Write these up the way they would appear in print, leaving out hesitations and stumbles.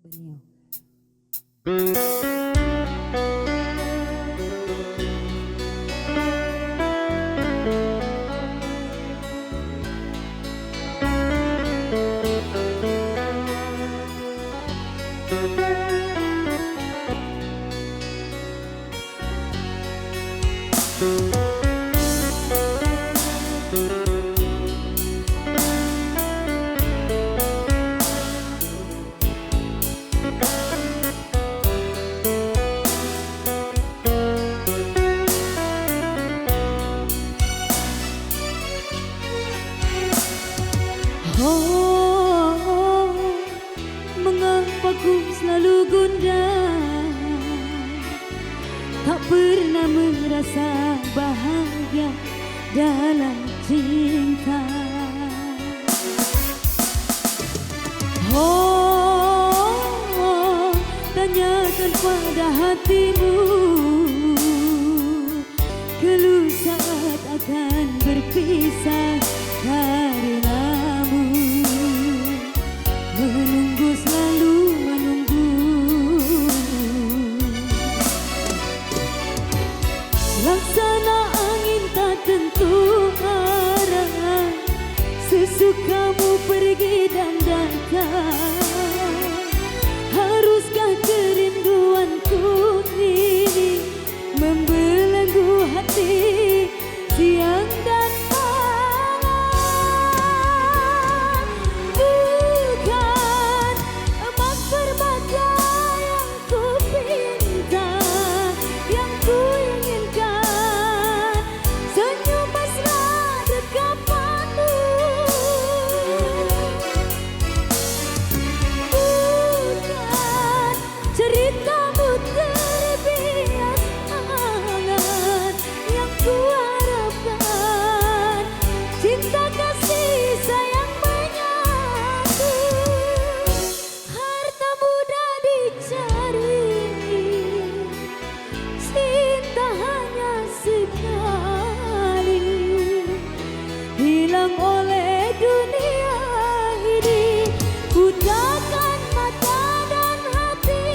beliau. Oh, mengapa ku selalu gundah, tak pernah merasa bahagia dalam cinta. Oh, tanyakan pada hatimu, keluh saat akan berpisah karenamu. Menunggu, selalu menunggu, laksana angin tak tentu arah, sesukamu pergi dan datang. Haruskah kerinduanku ini membelenggu hati siang dan hilang oleh dunia ini, bukakan mata dan hati.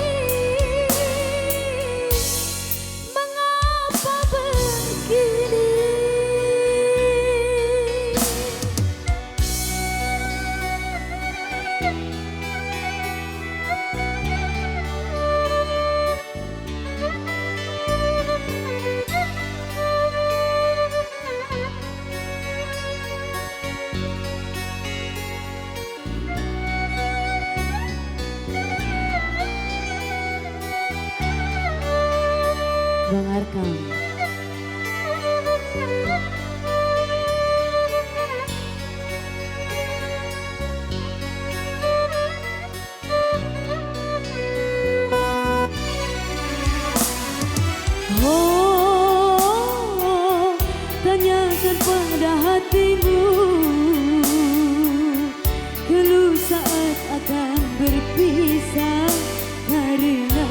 Mengapa begini? Bang Arkam. Oh, tanyakan pada hatimu, keluh saat akan berpisah karenamu.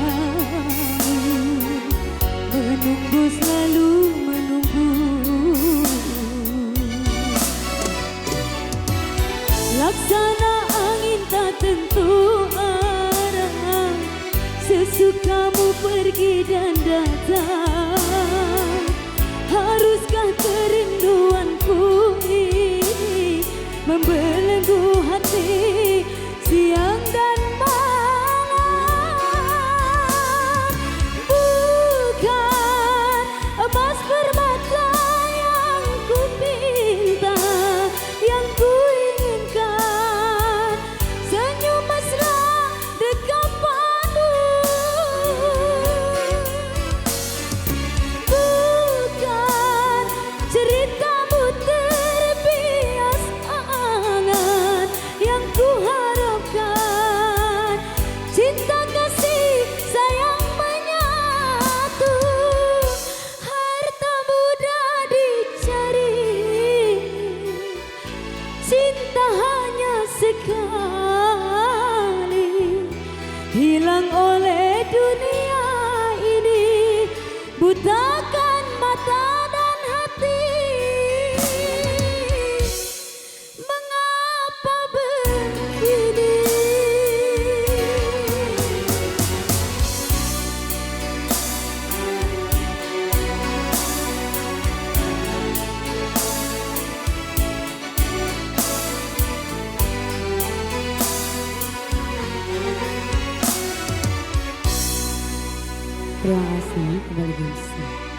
Menunggu, selalu menunggu, laksana angin tak tentu arah, sesukamu pergi dan datang. Haruskah kerinduanku ini membelenggu hati siang dan emas permata yang ku pinta, yang ku inginkan, senyum mesra dekapanmu. Bukan ceritamu terbias angan yang ku harapkan, cinta kasih sayang menyatu. Cinta hanya sekali, hilang oleh dunia ini, butakan mata dan hati. Mengapa begini? Terima kasih kembali Bungsu.